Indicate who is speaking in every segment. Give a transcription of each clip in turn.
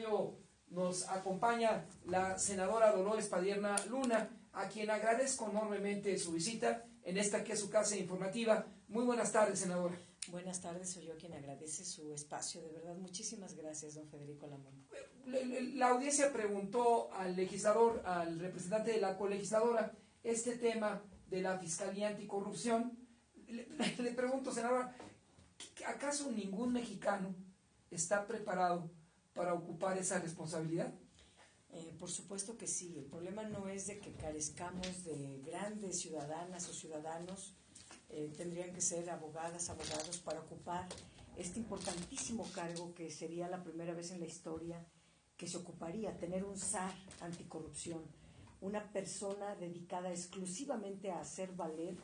Speaker 1: estudio nos acompaña la senadora Dolores Padierna Luna, a quien agradezco enormemente su visita en esta que es su casa informativa. Muy buenas tardes, senadora.
Speaker 2: Buenas tardes, soy yo quien agradece su espacio, de verdad, muchísimas gracias, don Federico Lamón.
Speaker 1: La audiencia preguntó al legislador, al representante de la colegisladora, este tema de la Fiscalía Anticorrupción. Le pregunto, senadora, ¿acaso ningún mexicano está preparado para ocupar esa responsabilidad?
Speaker 2: Por supuesto que sí. El problema no es de que carezcamos de grandes ciudadanas o ciudadanos. Tendrían que ser abogados para ocupar este importantísimo cargo que sería la primera vez en la historia que se ocuparía, tener un SAR anticorrupción, una persona dedicada exclusivamente a hacer valer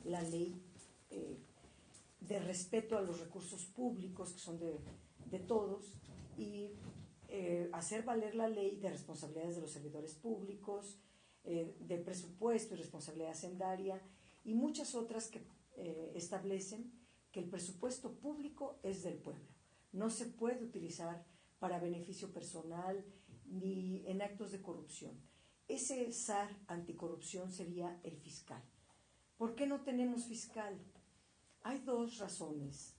Speaker 2: la ley de respeto a los recursos públicos que son de todos y hacer valer la ley de responsabilidades de los servidores públicos, de presupuesto y responsabilidad hacendaria y muchas otras que establecen que el presupuesto público es del pueblo. No se puede utilizar para beneficio personal ni en actos de corrupción. Ese SAR anticorrupción sería el fiscal. ¿Por qué no tenemos fiscal? Hay dos razones,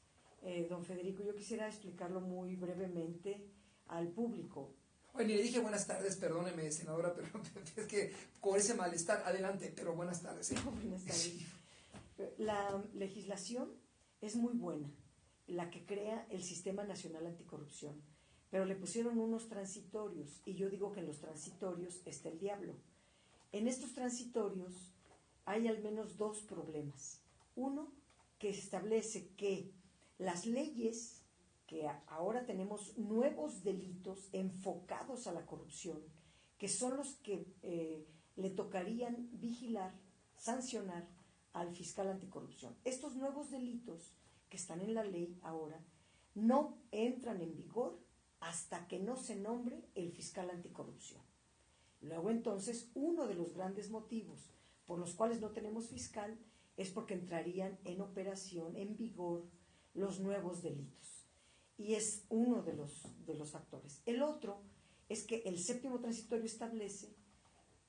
Speaker 2: don Federico. Yo quisiera explicarlo muy brevemente al público.
Speaker 1: Bueno, y le dije buenas tardes, perdóneme, senadora, pero es que con ese malestar, adelante, pero buenas tardes. ¿Sí?
Speaker 2: No, buenas tardes. La legislación es muy buena, la que crea el Sistema Nacional Anticorrupción, pero le pusieron unos transitorios, y yo digo que en los transitorios está el diablo. En estos transitorios hay al menos dos problemas. Uno, que establece que las leyes, que ahora tenemos nuevos delitos enfocados a la corrupción, que son los que le tocarían vigilar, sancionar al fiscal anticorrupción. Estos nuevos delitos que están en la ley ahora no entran en vigor hasta que no se nombre el fiscal anticorrupción. Luego entonces, uno de los grandes motivos por los cuales no tenemos fiscal es porque entrarían en operación, en vigor, los nuevos delitos. Y es uno de los factores. El otro es que el séptimo transitorio establece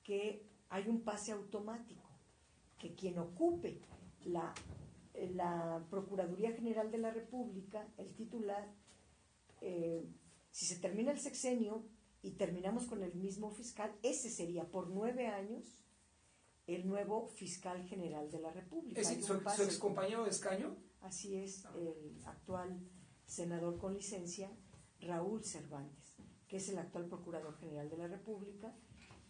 Speaker 2: que hay un pase automático, que quien ocupe la Procuraduría General de la República, el titular, si se termina el sexenio y terminamos con el mismo fiscal, ese sería por 9 años el nuevo fiscal general de la República.
Speaker 1: ¿Es su excompañero de escaño?
Speaker 2: Así es, el actual senador con licencia, Raúl Cervantes, que es el actual procurador general de la República.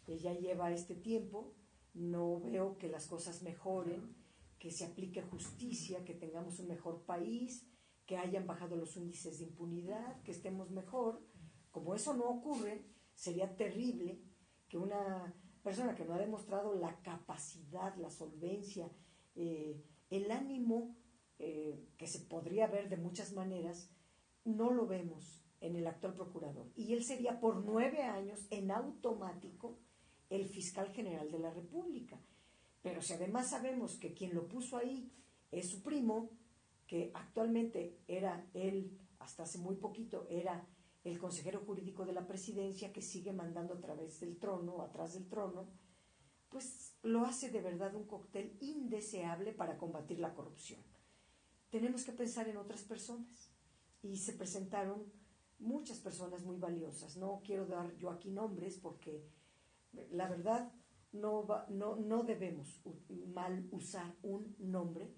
Speaker 2: Ya lleva este tiempo, no veo que las cosas mejoren, que se aplique justicia, que tengamos un mejor país, que hayan bajado los índices de impunidad, que estemos mejor. Como eso no ocurre, sería terrible que una persona que no ha demostrado la capacidad, la solvencia, el ánimo que se podría ver de muchas maneras, no lo vemos en el actual procurador. Y él sería por 9 años en automático el fiscal general de la República. Pero si además sabemos que quien lo puso ahí es su primo, que actualmente era él, hasta hace muy poquito, era el consejero jurídico de la presidencia, que sigue mandando a través del trono, atrás del trono, pues lo hace de verdad un cóctel indeseable para combatir la corrupción. Tenemos que pensar en otras personas, y se presentaron muchas personas muy valiosas. No quiero dar yo aquí nombres porque la verdad no debemos mal usar un nombre,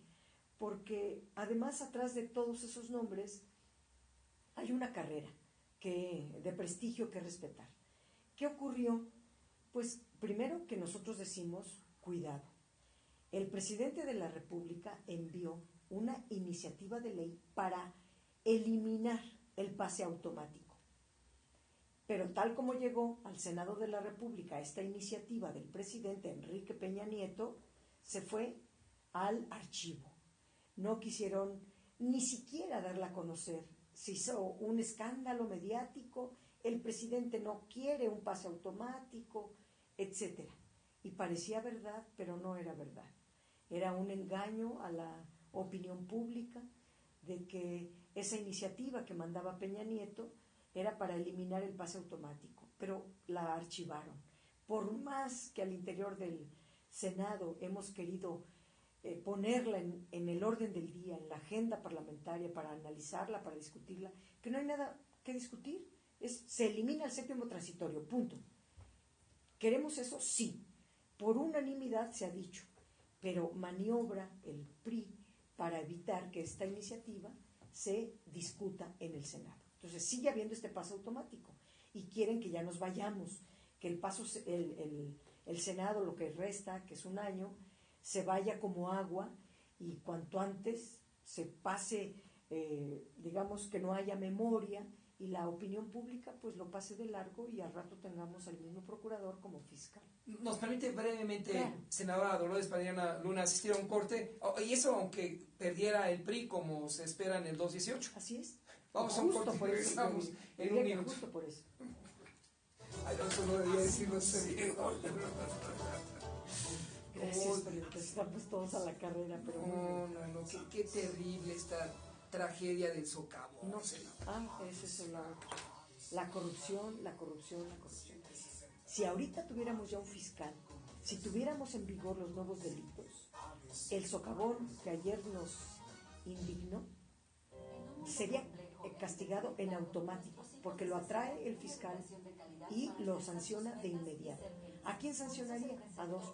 Speaker 2: porque además atrás de todos esos nombres hay una carrera de prestigio que respetar. ¿Qué ocurrió? Pues primero que nosotros decimos, cuidado. El presidente de la República envió una iniciativa de ley para eliminar el pase automático. Pero tal como llegó al Senado de la República esta iniciativa del presidente Enrique Peña Nieto, se fue al archivo. No quisieron ni siquiera darla a conocer. Se hizo un escándalo mediático, el presidente no quiere un pase automático, etc. Y parecía verdad, pero no era verdad. Era un engaño a la opinión pública de que esa iniciativa que mandaba Peña Nieto era para eliminar el pase automático, pero la archivaron. Por más que al interior del Senado hemos querido ponerla en el orden del día, en la agenda parlamentaria, para analizarla, para discutirla, que no hay nada que discutir. Se elimina el séptimo transitorio, punto. ¿Queremos eso? Sí. Por unanimidad se ha dicho, pero maniobra el PRI para evitar que esta iniciativa se discuta en el Senado. Entonces sigue habiendo este paso automático y quieren que ya nos vayamos, que el Senado, lo que resta, que es un año, se vaya como agua y cuanto antes se pase, digamos que no haya memoria y la opinión pública pues lo pase de largo y al rato tengamos al mismo procurador como fiscal.
Speaker 1: Nos permite brevemente,
Speaker 2: claro,
Speaker 1: senadora Dolores Padierna Luna, asistir a un corte, y eso aunque perdiera el PRI como se espera en el 218.
Speaker 2: Así es.
Speaker 1: Vamos a un corte y regresamos en un minuto.
Speaker 2: Justo por eso.
Speaker 1: Ay, no, solo debía decirlo serio.
Speaker 2: Gracias, pero estamos todos a la carrera, pero
Speaker 1: no, qué terrible esta tragedia del socavón.
Speaker 2: No sé. Esa es la corrupción. Si ahorita tuviéramos ya un fiscal, si tuviéramos en vigor los nuevos delitos, el socavón que ayer nos indignó sería castigado en automático, porque lo atrae el fiscal y lo sanciona de inmediato. ¿A quién sancionaría? A dos,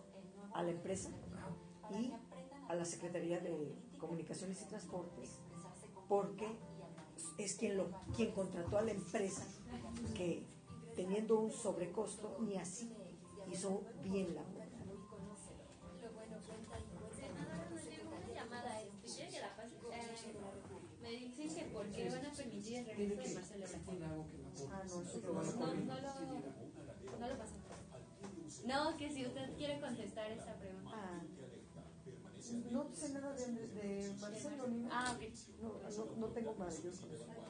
Speaker 2: a la empresa y a la Secretaría de Comunicaciones y Transportes, porque es quien contrató a la empresa que, teniendo un sobrecosto, ni así hizo bien la obra.
Speaker 3: Me dicen que por qué van a permitir el regreso de Marcelo Ebrard. No lo pasan. No, que si usted quiere contestar esa pregunta.
Speaker 2: No sé nada de Marcelo. Ok. No tengo mayor conocimiento.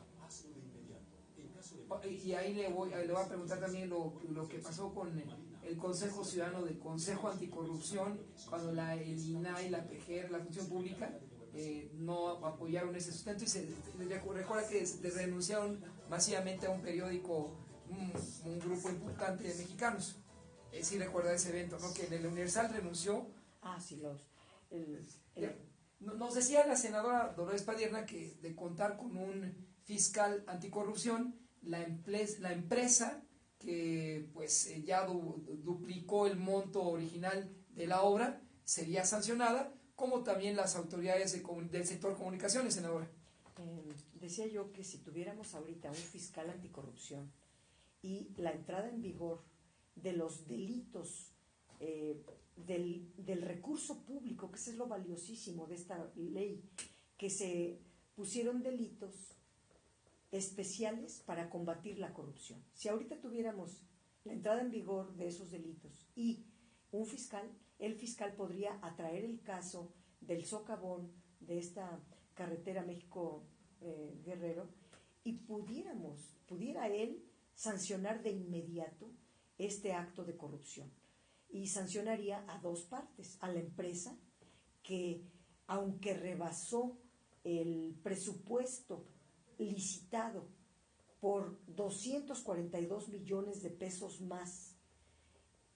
Speaker 1: Y ahí le voy a preguntar también lo que pasó con el Consejo Ciudadano del Consejo Anticorrupción, cuando el INAI, la PGR, la Función Pública, no apoyaron ese sustento y se recuerda que renunciaron masivamente a un periódico, un grupo importante de mexicanos. Sí recuerda ese evento, ¿no? Que en el Universal renunció.
Speaker 2: Sí,
Speaker 1: Nos decía la senadora Dolores Padierna que de contar con un fiscal anticorrupción, la empresa que pues ya duplicó el monto original de la obra sería sancionada, como también las autoridades del sector comunicaciones, senadora.
Speaker 2: Decía yo que si tuviéramos ahorita un fiscal anticorrupción y la entrada en vigor de los delitos del recurso público, que eso es lo valiosísimo de esta ley, que se pusieron delitos especiales para combatir la corrupción. Si ahorita tuviéramos la entrada en vigor de esos delitos y un fiscal, el fiscal podría atraer el caso del socavón de esta carretera México-Guerrero y pudiera él sancionar de inmediato este acto de corrupción y sancionaría a dos partes, a la empresa que aunque rebasó el presupuesto licitado por 242 millones de pesos más,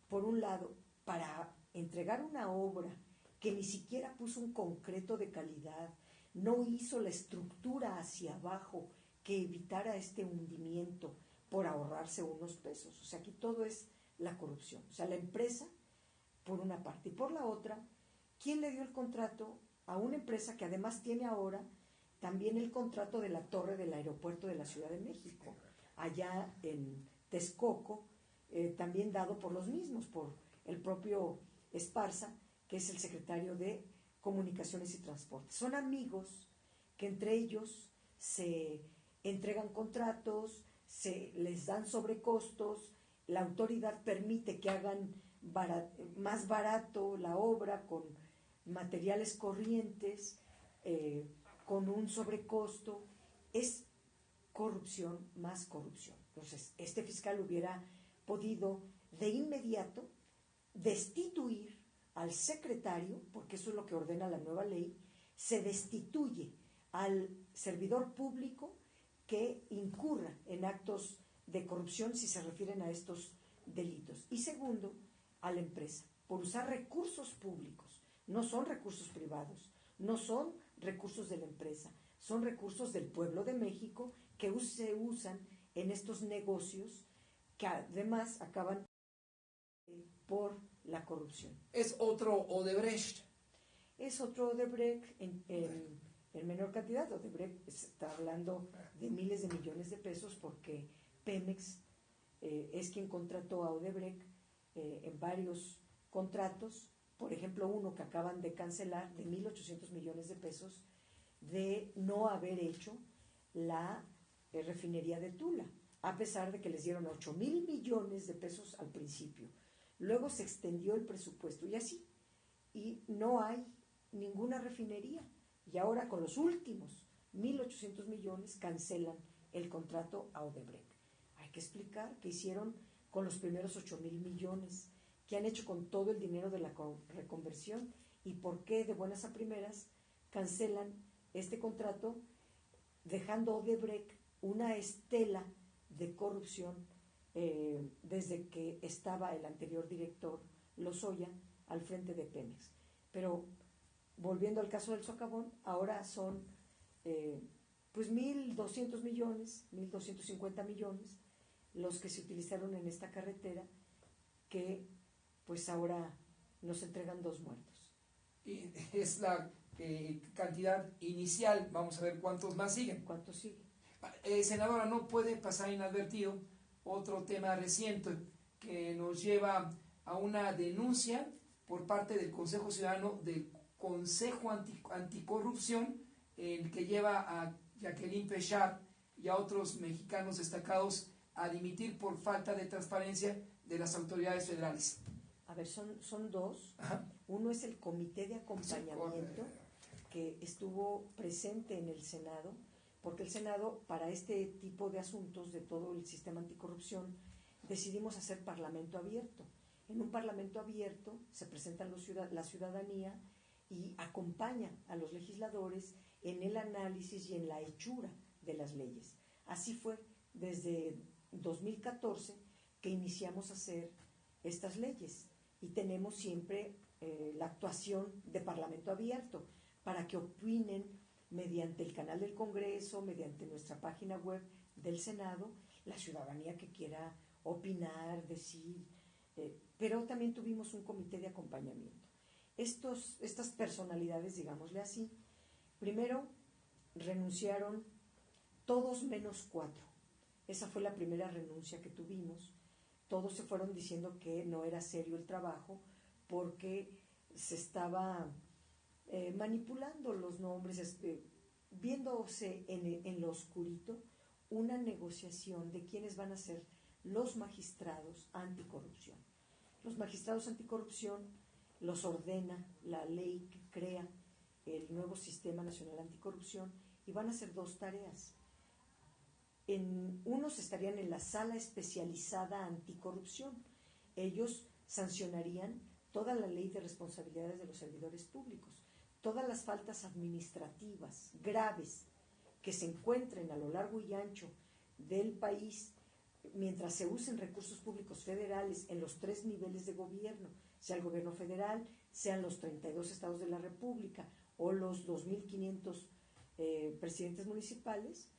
Speaker 2: por un lado, para entregar una obra que ni siquiera puso un concreto de calidad, no hizo la estructura hacia abajo que evitara este hundimiento por ahorrarse unos pesos. O sea, aquí todo es la corrupción. O sea, la empresa, por una parte, y por la otra, ¿quién le dio el contrato a una empresa que además tiene ahora también el contrato de la torre del aeropuerto de la Ciudad de México, allá en Texcoco, también dado por los mismos, por el propio Esparza, que es el secretario de Comunicaciones y Transportes? Son amigos que entre ellos se entregan contratos, se les dan sobrecostos, la autoridad permite que hagan más barato la obra con materiales corrientes, con un sobrecosto. Es corrupción más corrupción. Entonces, este fiscal hubiera podido de inmediato destituir al secretario, porque eso es lo que ordena la nueva ley, se destituye al servidor público que incurra en actos de corrupción si se refieren a estos delitos. Y segundo, a la empresa, por usar recursos públicos. No son recursos privados, no son recursos de la empresa, son recursos del pueblo de México que se usan en estos negocios que además acaban por la corrupción.
Speaker 1: Es otro Odebrecht.
Speaker 2: Es otro Odebrecht en menor cantidad. Odebrecht está hablando de miles de millones de pesos porque Pemex es quien contrató a Odebrecht en varios contratos, por ejemplo uno que acaban de cancelar de 1.800 millones de pesos de no haber hecho la refinería de Tula, a pesar de que les dieron 8,000 millones de pesos al principio. Luego se extendió el presupuesto y así, y no hay ninguna refinería. Y ahora con los últimos 1.800 millones cancelan el contrato a Odebrecht. Hay que explicar qué hicieron con los primeros 8,000 millones, qué han hecho con todo el dinero de la reconversión y por qué de buenas a primeras cancelan este contrato, dejando Odebrecht una estela de corrupción desde que estaba el anterior director Lozoya al frente de Pemex. Pero volviendo al caso del socavón, ahora son pues 1.200 millones, 1.250 millones los que se utilizaron en esta carretera, que pues ahora nos entregan 2 muertos.
Speaker 1: Y es la cantidad inicial. Vamos a ver cuántos más siguen.
Speaker 2: ¿Cuántos siguen?
Speaker 1: Senadora, no puede pasar inadvertido otro tema reciente que nos lleva a una denuncia por parte del Consejo Ciudadano del Consejo Anticorrupción, el que lleva a Jacqueline Pechard y a otros mexicanos destacados a dimitir por falta de transparencia de las autoridades federales.
Speaker 2: A ver, son 2.
Speaker 1: Ajá.
Speaker 2: Uno es el comité de acompañamiento que estuvo presente en el Senado, porque el Senado, para este tipo de asuntos de todo el sistema anticorrupción, decidimos hacer parlamento abierto. En un parlamento abierto se presentan la ciudadanía y acompaña a los legisladores en el análisis y en la hechura de las leyes. Así fue desde 2014 que iniciamos a hacer estas leyes y tenemos siempre la actuación de parlamento abierto para que opinen mediante el canal del Congreso, mediante nuestra página web del Senado, la ciudadanía que quiera opinar, decir, pero también tuvimos un comité de acompañamiento. Estas personalidades, digámosle así, primero renunciaron todos menos 4. Esa fue la primera renuncia que tuvimos. Todos se fueron diciendo que no era serio el trabajo porque se estaba manipulando los nombres, viéndose en lo oscurito una negociación de quiénes van a ser los magistrados anticorrupción. Los magistrados anticorrupción los ordena la ley que crea el nuevo Sistema Nacional Anticorrupción y van a hacer 2 tareas. Unos estarían en la sala especializada anticorrupción. Ellos sancionarían toda la ley de responsabilidades de los servidores públicos, todas las faltas administrativas graves que se encuentren a lo largo y ancho del país mientras se usen recursos públicos federales en los 3 niveles de gobierno, sea el gobierno federal, sean los 32 estados de la República o los 2.500 presidentes municipales.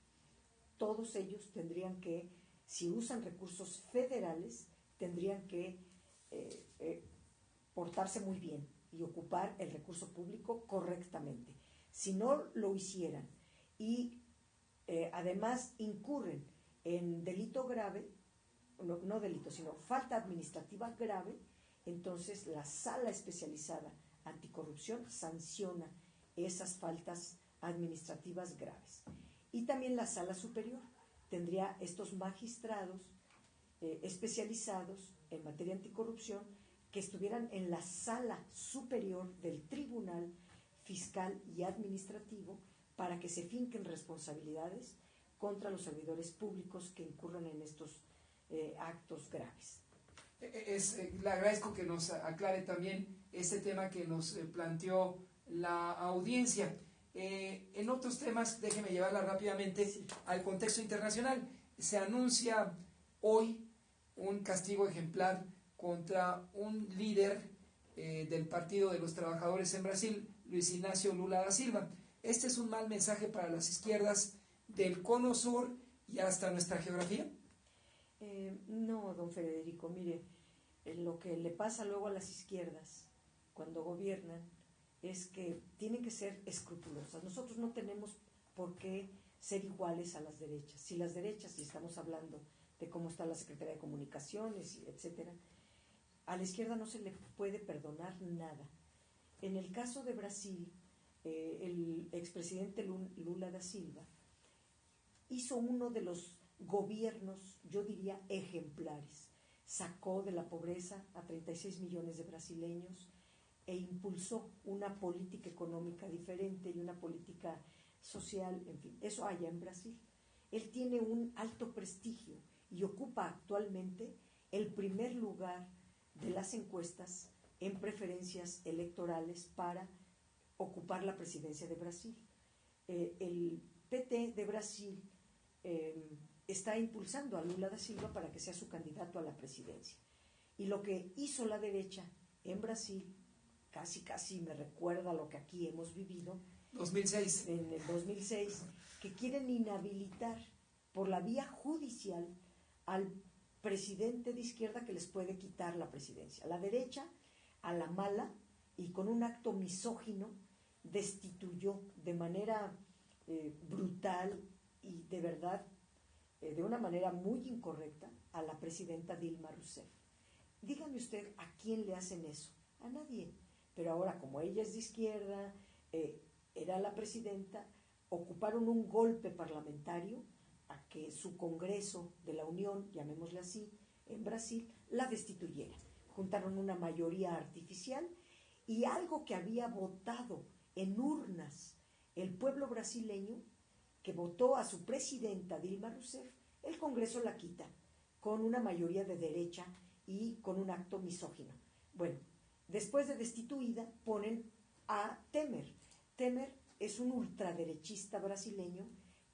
Speaker 2: Todos ellos tendrían que, si usan recursos federales, tendrían que portarse muy bien y ocupar el recurso público correctamente. Si no lo hicieran y además incurren en delito grave, no delito, sino falta administrativa grave, entonces la sala especializada anticorrupción sanciona esas faltas administrativas graves. Y también la sala superior tendría estos magistrados especializados en materia anticorrupción que estuvieran en la sala superior del Tribunal Fiscal y Administrativo para que se finquen responsabilidades contra los servidores públicos que incurran en estos actos graves.
Speaker 1: Le agradezco que nos aclare también este tema que nos planteó la audiencia. En otros temas, déjeme llevarla rápidamente al contexto internacional. Se anuncia hoy un castigo ejemplar contra un líder del Partido de los Trabajadores en Brasil, Luis Ignacio Lula da Silva. Este es un mal mensaje para las izquierdas del Cono Sur y hasta nuestra geografía.
Speaker 2: No, don Federico, mire, lo que le pasa luego a las izquierdas cuando gobiernan es que tienen que ser escrupulosas. Nosotros no tenemos por qué ser iguales a las derechas. Si las derechas, y estamos hablando de cómo está la Secretaría de Comunicaciones, etcétera, a la izquierda no se le puede perdonar nada. En el caso de Brasil, el expresidente Lula da Silva hizo uno de los gobiernos, yo diría, ejemplares. Sacó de la pobreza a 36 millones de brasileños e impulsó una política económica diferente y una política social, en fin, eso allá en Brasil. Él tiene un alto prestigio y ocupa actualmente el primer lugar de las encuestas en preferencias electorales para ocupar la presidencia de Brasil. El PT de Brasil está impulsando a Lula da Silva para que sea su candidato a la presidencia. Y lo que hizo la derecha en Brasil, casi me recuerda a lo que aquí hemos vivido
Speaker 1: 2006.
Speaker 2: En el 2006, que quieren inhabilitar por la vía judicial al presidente de izquierda que les puede quitar la presidencia. La derecha, a la mala y con un acto misógino, destituyó de manera brutal y de verdad de una manera muy incorrecta a la presidenta Dilma Rousseff. Dígame usted, ¿a quién le hacen eso? A nadie. Pero ahora, como ella es de izquierda, era la presidenta, ocuparon un golpe parlamentario a que su Congreso de la Unión, llamémosle así, en Brasil, la destituyera. Juntaron una mayoría artificial y algo que había votado en urnas el pueblo brasileño, que votó a su presidenta Dilma Rousseff, el Congreso la quita con una mayoría de derecha y con un acto misógino. Bueno, después de destituida ponen a Temer. Temer es un ultraderechista brasileño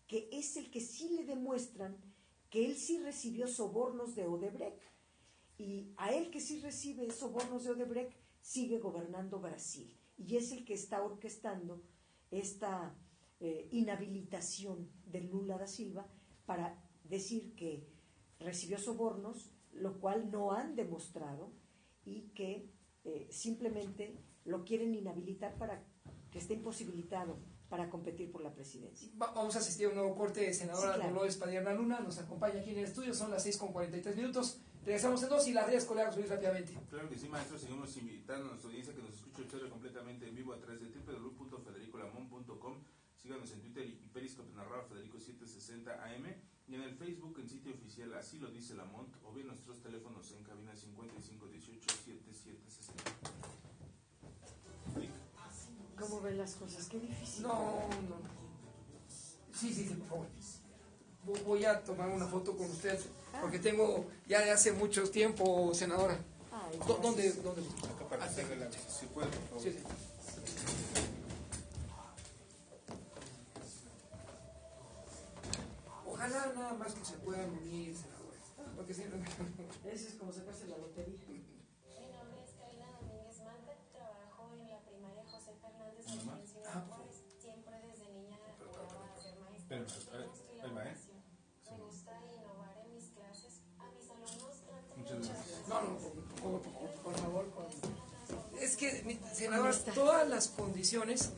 Speaker 2: que es el que sí le demuestran que él sí recibió sobornos de Odebrecht, y a él que sí recibe sobornos de Odebrecht sigue gobernando Brasil y es el que está orquestando esta inhabilitación de Lula da Silva para decir que recibió sobornos, lo cual no han demostrado, y que simplemente lo quieren inhabilitar para que esté imposibilitado para competir por la presidencia.
Speaker 1: Vamos a asistir a un nuevo corte, senadora. Sí, claro. Dolores Padierna Luna nos acompaña aquí en el estudio, son las 6:43. Regresamos en 2 y las redes, colegas, muy rápidamente.
Speaker 4: Claro que sí, maestro, seguimos invitando a nuestra audiencia que nos escuche el completamente en vivo a través de www.federicolamon.com. Síganos en Twitter y Periscope en @Federico 760 AM y en el Facebook en sitio oficial Así lo dice Lamont, o bien nuestros teléfonos en cabina 5518-7760.
Speaker 2: ¿Cómo ven las cosas? Qué difícil.
Speaker 1: No. Sí, por favor. Voy a tomar una foto con usted, porque tengo ya de hace mucho tiempo, senadora. ¿Dónde?
Speaker 4: Acá para hacerle la... Si puede, por favor.
Speaker 1: Sí. Ojalá nada más que se puedan unir, senadora. Porque si no...
Speaker 2: Eso es como sacarse la lotería.
Speaker 5: Mi nombre es Karina Domínguez Manta, trabajo en la primaria José Fernández de Ciudad Juárez. Siempre desde niña jugaba a ser maestra.
Speaker 4: ¿El maestro?
Speaker 5: Me gusta innovar en mis clases. A mis alumnos trato
Speaker 4: Muchas gracias.
Speaker 1: No, por favor. Es que, senadora, todas las condiciones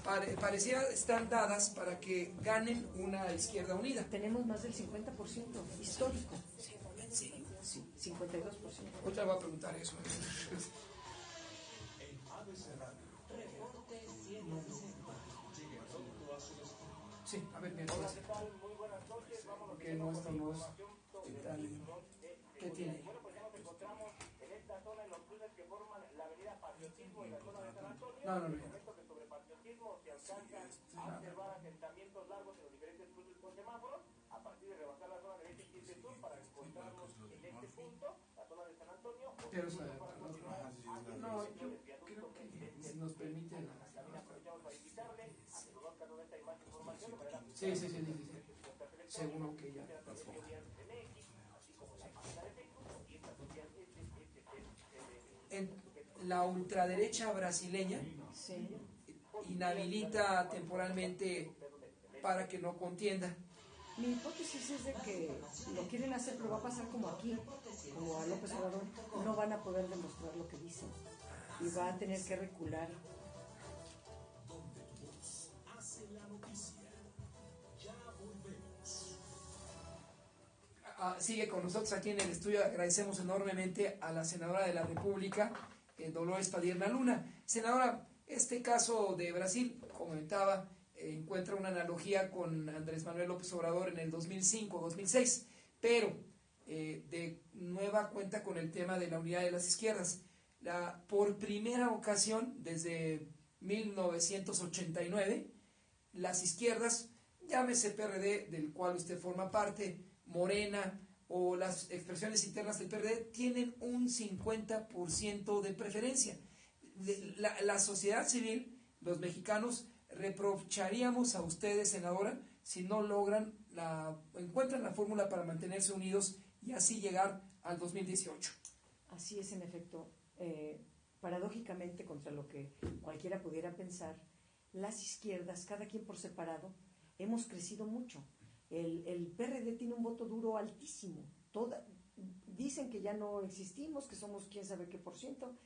Speaker 1: parecía están dadas para que ganen una izquierda unida.
Speaker 2: Tenemos más del 50% histórico.
Speaker 1: ¿En serio?
Speaker 2: Sí, 52%.
Speaker 1: Otra va a preguntar eso. Sí, a ver, bien.
Speaker 6: Hola, ¿qué tal? Muy buenas noches. Vámonos
Speaker 1: que no estamos... ¿Qué tiene?
Speaker 6: Bueno, pues ya nos encontramos en esta zona, en los cruces que forman la avenida Patriotismo y la zona de San Antonio.
Speaker 1: No.
Speaker 6: En el momento que sobre Patriotismo se alcanzan a observar asentamientos largos en los diferentes cruces con semáforos, a partir de rebasar la zona de 27 Sur para encontrarnos en este punto, la zona de San Antonio.
Speaker 1: Pero no, yo creo que si nos permiten...
Speaker 6: Aprovechamos para invitarle a que nos
Speaker 1: Sí. Seguro que ya. En la ultraderecha brasileña
Speaker 2: Sí.
Speaker 1: inhabilita temporalmente para que no contienda.
Speaker 2: Mi hipótesis es de que lo quieren hacer, pero va a pasar como aquí, como a López Obrador, no van a poder demostrar lo que dicen y va a tener que recular.
Speaker 1: Sigue con nosotros aquí en el estudio. Agradecemos enormemente a la senadora de la República, Dolores Padierna Luna. Senadora, este caso de Brasil, comentaba, encuentra una analogía con Andrés Manuel López Obrador en el 2005-2006, pero de nueva cuenta con el tema de la unidad de las izquierdas. Por primera ocasión, desde 1989, las izquierdas, llámese PRD, del cual usted forma parte, Morena o las expresiones internas del PRD, tienen un 50% de preferencia. La sociedad civil, los mexicanos, reprocharíamos a ustedes, senadora, si no encuentran la fórmula para mantenerse unidos y así llegar al 2018.
Speaker 2: Así es, en efecto. Paradójicamente, contra lo que cualquiera pudiera pensar, las izquierdas, cada quien por separado, hemos crecido mucho. El PRD tiene un voto duro altísimo. Dicen que ya no existimos, que somos quién sabe qué por ciento.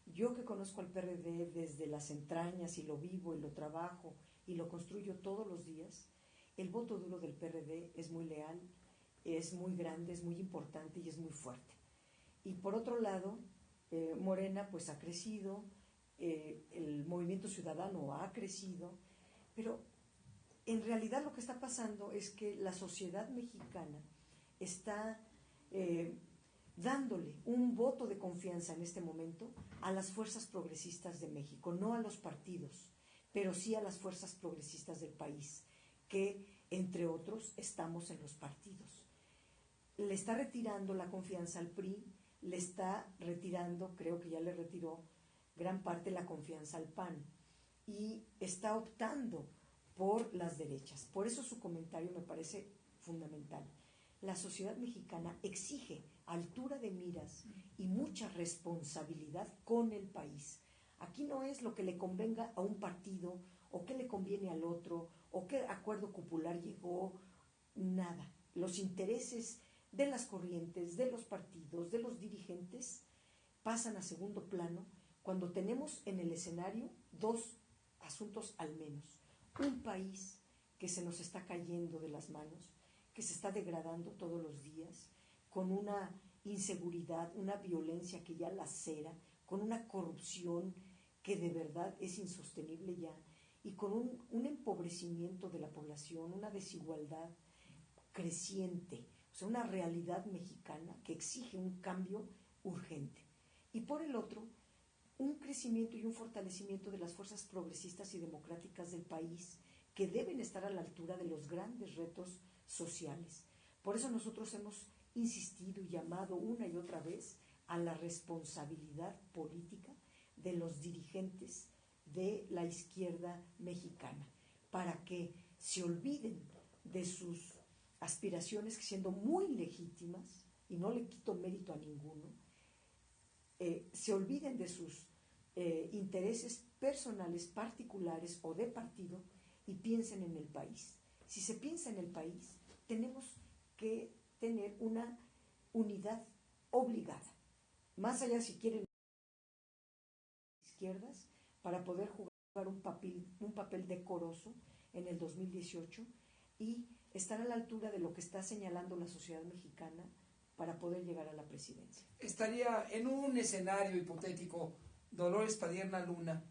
Speaker 2: Yo que conozco al PRD desde las entrañas y lo vivo y lo trabajo y lo construyo todos los días, el voto duro del PRD es muy leal, es muy grande, es muy importante y es muy fuerte. Y por otro lado, Morena pues ha crecido, el Movimiento Ciudadano ha crecido, pero en realidad lo que está pasando es que la sociedad mexicana está dándole un voto de confianza en este momento a las fuerzas progresistas de México, no a los partidos, pero sí a las fuerzas progresistas del país, que entre otros estamos en los partidos. Le está retirando la confianza al PRI, le está retirando, creo que ya le retiró gran parte la confianza al PAN, y está optando por las derechas. Por eso su comentario me parece fundamental. La sociedad mexicana exige altura de miras y mucha responsabilidad con el país. Aquí no es lo que le convenga a un partido o qué le conviene al otro o qué acuerdo cupular llegó, nada. Los intereses de las corrientes, de los partidos, de los dirigentes pasan a segundo plano cuando tenemos en el escenario dos asuntos al menos. Un país que se nos está cayendo de las manos, que se está degradando todos los días, con una inseguridad, una violencia que ya lacera, con una corrupción que de verdad es insostenible ya, y con un empobrecimiento de la población, una desigualdad creciente, o sea, una realidad mexicana que exige un cambio urgente. Y por el otro, un crecimiento y un fortalecimiento de las fuerzas progresistas y democráticas del país que deben estar a la altura de los grandes retos sociales. Por eso nosotros hemos insistido y llamado una y otra vez a la responsabilidad política de los dirigentes de la izquierda mexicana, para que se olviden de sus aspiraciones, que siendo muy legítimas, y no le quito mérito a ninguno, se olviden de sus intereses personales, particulares o de partido, y piensen en el país. Si se piensa en el país, tenemos que tener una unidad obligada, más allá si quieren izquierdas, para poder jugar un papel decoroso en el 2018 y estar a la altura de lo que está señalando la sociedad mexicana para poder llegar a la presidencia.
Speaker 1: Estaría en un escenario hipotético Dolores Padierna Luna,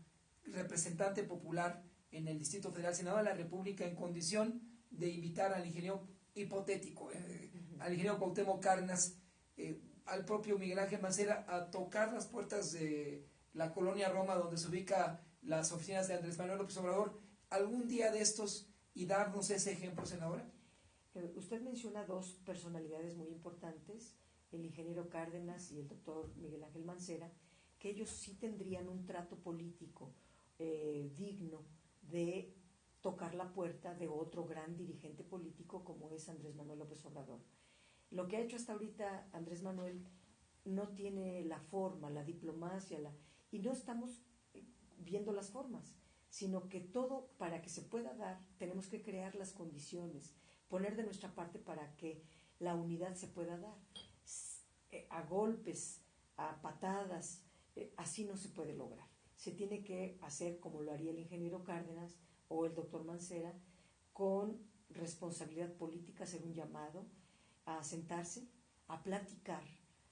Speaker 1: representante popular en el Distrito Federal, senadora de la República, en condición de invitar al ingeniero hipotético, al ingeniero Cuauhtémoc Cárdenas, al propio Miguel Ángel Mancera, a tocar las puertas de la colonia Roma, donde se ubica las oficinas de Andrés Manuel López Obrador, algún día de estos, y darnos ese ejemplo, senadora?
Speaker 2: Usted menciona dos personalidades muy importantes, el ingeniero Cárdenas y el doctor Miguel Ángel Mancera, que ellos sí tendrían un trato político digno de tocar la puerta de otro gran dirigente político como es Andrés Manuel López Obrador. Lo que ha hecho hasta ahorita Andrés Manuel no tiene la forma, la diplomacia, y no estamos viendo las formas, sino que todo, para que se pueda dar, tenemos que crear las condiciones, poner de nuestra parte para que la unidad se pueda dar. A golpes, a patadas, así no se puede lograr. Se tiene que hacer como lo haría el ingeniero Cárdenas o el doctor Mancera, con responsabilidad política, hacer un llamado a sentarse, a platicar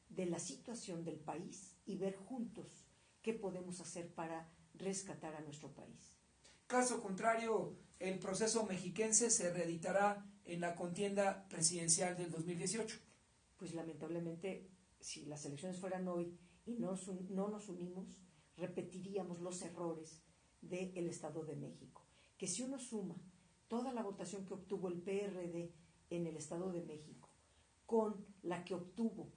Speaker 2: de la situación del país y ver juntos qué podemos hacer para rescatar a nuestro país.
Speaker 1: Caso contrario, el proceso mexiquense se reeditará en la contienda presidencial del 2018.
Speaker 2: Pues lamentablemente, si las elecciones fueran hoy y no nos unimos, repetiríamos los errores del Estado de México. Que si uno suma toda la votación que obtuvo el PRD en el Estado de México con la que obtuvo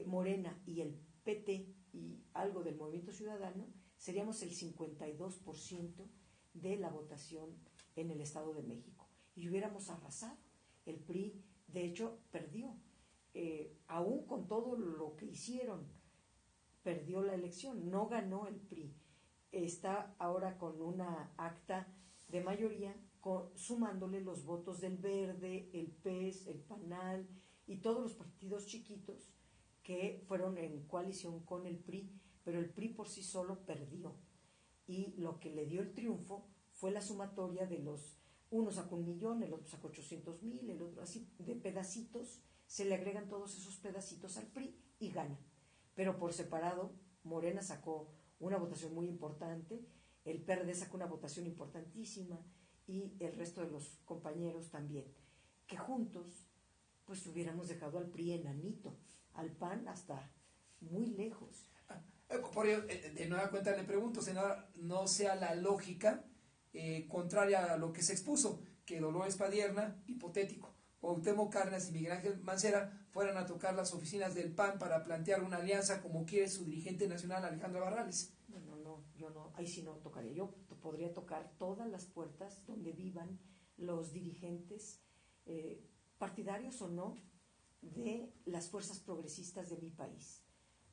Speaker 2: Morena y el PT y algo del Movimiento Ciudadano, seríamos el 52% de la votación en el Estado de México y hubiéramos arrasado. El PRI, de hecho, perdió, aún con todo lo que hicieron, perdió la elección, no ganó el PRI. Está ahora con una acta de mayoría, sumándole los votos del Verde, el PES, el PANAL y todos los partidos chiquitos que fueron en coalición con el PRI, pero el PRI por sí solo perdió. Y lo que le dio el triunfo fue la sumatoria de los, uno sacó 1 millón, el otro sacó 800,000, el otro así, de pedacitos, se le agregan todos esos pedacitos al PRI y gana. Pero por separado, Morena sacó una votación muy importante, el PRD sacó una votación importantísima y el resto de los compañeros también, que juntos pues hubiéramos dejado al PRI enanito, al PAN hasta muy lejos.
Speaker 1: Por ello, de nueva cuenta le pregunto, senadora, no sea la lógica contraria a lo que se expuso, que Dolores Padierna, hipotético, Cuauhtémoc Cárdenas y Miguel Ángel Mancera fueran a tocar las oficinas del PAN para plantear una alianza como quiere su dirigente nacional Alejandra Barrales.
Speaker 2: No, yo no, ahí sí no tocaría. Yo podría tocar todas las puertas donde vivan los dirigentes, partidarios o no, de las fuerzas progresistas de mi país.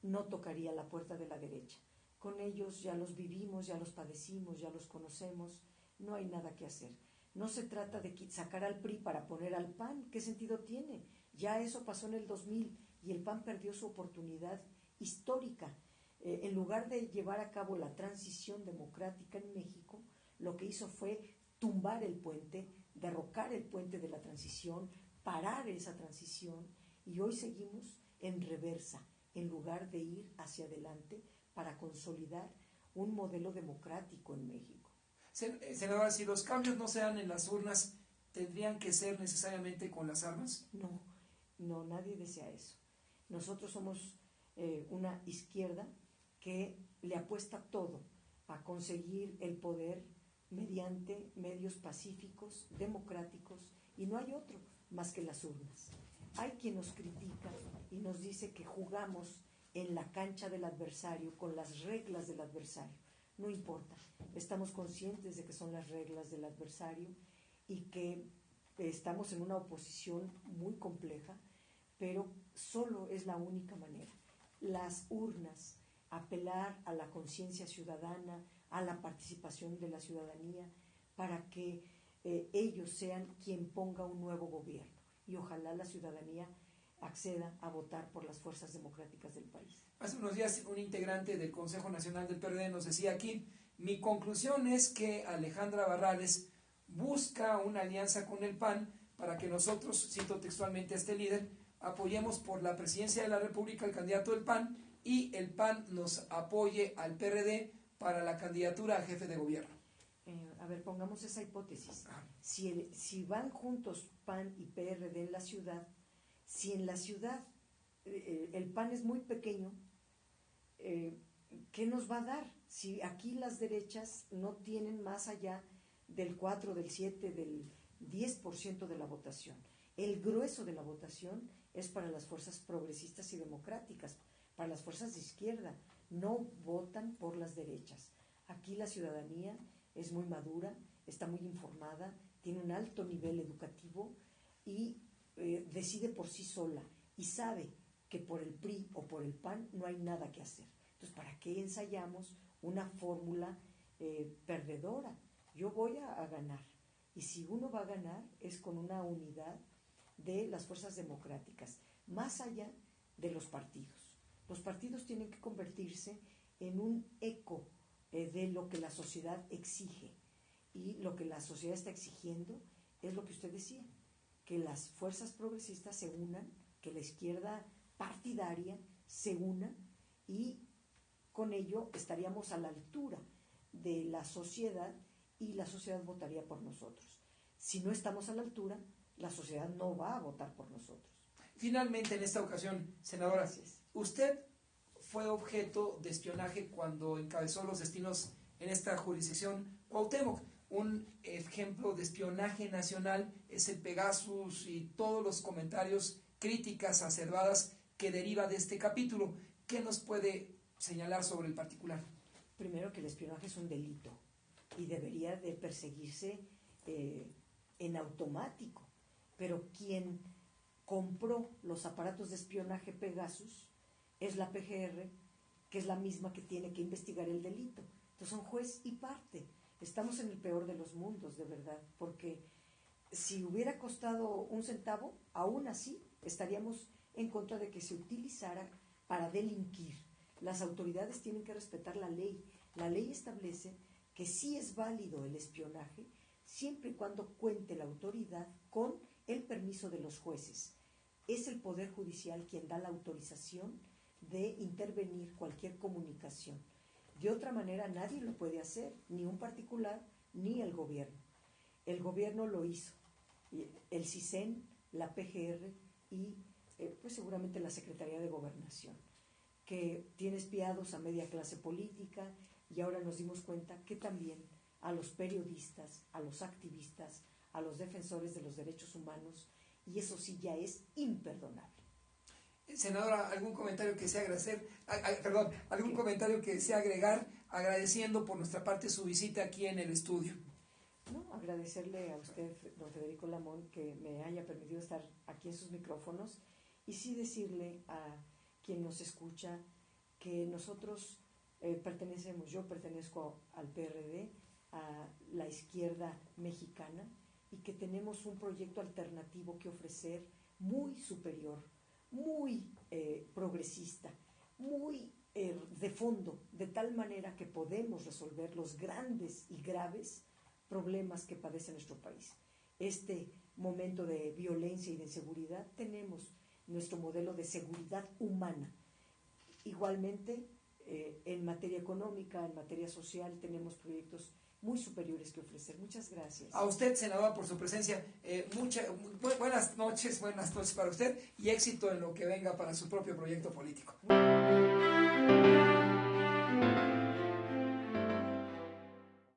Speaker 2: No tocaría la puerta de la derecha. Con ellos ya los vivimos, ya los padecimos, ya los conocemos, no hay nada que hacer. No se trata de sacar al PRI para poner al PAN, ¿qué sentido tiene? Ya eso pasó en el 2000 y el PAN perdió su oportunidad histórica. En lugar de llevar a cabo la transición democrática en México, lo que hizo fue tumbar el puente, derrocar el puente de la transición, parar esa transición, y hoy seguimos en reversa, en lugar de ir hacia adelante para consolidar un modelo democrático en México.
Speaker 1: Senadora, si los cambios no se dan en las urnas, ¿tendrían que ser necesariamente con las armas?
Speaker 2: No, nadie desea eso. Nosotros somos una izquierda que le apuesta todo a conseguir el poder mediante medios pacíficos, democráticos, y no hay otro más que las urnas. Hay quien nos critica y nos dice que jugamos en la cancha del adversario, con las reglas del adversario. No importa, estamos conscientes de que son las reglas del adversario y que estamos en una oposición muy compleja, pero solo es la única manera. Las urnas, apelar a la conciencia ciudadana, a la participación de la ciudadanía, para que ellos sean quien ponga un nuevo gobierno. Y ojalá la ciudadanía acceda a votar por las fuerzas democráticas del país.
Speaker 1: Hace unos días un integrante del Consejo Nacional del PRD nos decía aquí: mi conclusión es que Alejandra Barrales busca una alianza con el PAN para que nosotros, cito textualmente a este líder, apoyemos por la presidencia de la República al candidato del PAN y el PAN nos apoye al PRD para la candidatura a jefe de gobierno.
Speaker 2: A ver, pongamos esa hipótesis. Si van juntos PAN y PRD en la ciudad, si en la ciudad el PAN es muy pequeño, ¿qué nos va a dar? Si aquí las derechas no tienen más allá del 4, del 7, del 10% de la votación. El grueso de la votación es para las fuerzas progresistas y democráticas, para las fuerzas de izquierda. No votan por las derechas. Aquí la ciudadanía es muy madura, está muy informada, tiene un alto nivel educativo y decide por sí sola y sabe que por el PRI o por el PAN no hay nada que hacer. Entonces, ¿para qué ensayamos una fórmula perdedora? Yo voy a ganar. Y si uno va a ganar es con una unidad de las fuerzas democráticas, más allá de los partidos. Los partidos tienen que convertirse en un eco de lo que la sociedad exige. Y lo que la sociedad está exigiendo es lo que usted decía, que las fuerzas progresistas se unan, que la izquierda partidaria se una y con ello estaríamos a la altura de la sociedad y la sociedad votaría por nosotros. Si no estamos a la altura, la sociedad no va a votar por nosotros.
Speaker 1: Finalmente, en esta ocasión, senadora,
Speaker 2: Gracias.
Speaker 1: usted fue objeto de espionaje cuando encabezó los destinos en esta jurisdicción Cuauhtémoc. Un ejemplo de espionaje nacional es el Pegasus y todos los comentarios, críticas acerbadas que deriva de este capítulo. ¿Qué nos puede señalar sobre el particular?
Speaker 2: Primero, que el espionaje es un delito y debería de perseguirse en automático. Pero quien compró los aparatos de espionaje Pegasus es la PGR, que es la misma que tiene que investigar el delito. Entonces son juez y parte. Estamos en el peor de los mundos, de verdad, porque si hubiera costado un centavo, aún así estaríamos en contra de que se utilizara para delinquir. Las autoridades tienen que respetar la ley. La ley establece que sí es válido el espionaje siempre y cuando cuente la autoridad con el permiso de los jueces. Es el Poder Judicial quien da la autorización de intervenir cualquier comunicación. De otra manera nadie lo puede hacer, ni un particular ni el gobierno. El gobierno lo hizo, el CISEN, la PGR y pues seguramente la Secretaría de Gobernación, que tiene espiados a media clase política, y ahora nos dimos cuenta que también a los periodistas, a los activistas, a los defensores de los derechos humanos, y eso sí ya es imperdonable.
Speaker 1: Senadora, ¿algún comentario que sea algún comentario que sea agregar, agradeciendo por nuestra parte su visita aquí en el estudio?
Speaker 2: No, agradecerle a usted, don Federico Lamón, que me haya permitido estar aquí en sus micrófonos, y sí decirle a quien nos escucha que nosotros yo pertenezco al PRD, a la izquierda mexicana, y que tenemos un proyecto alternativo que ofrecer muy superior, muy progresista, muy de fondo, de tal manera que podemos resolver los grandes y graves problemas que padece nuestro país. Este momento de violencia y de inseguridad, tenemos nuestro modelo de seguridad humana. Igualmente, en materia económica, en materia social, tenemos proyectos muy superiores que ofrecer. Muchas gracias.
Speaker 1: A usted, senadora, por su presencia. Buenas noches para usted y éxito en lo que venga para su propio proyecto político.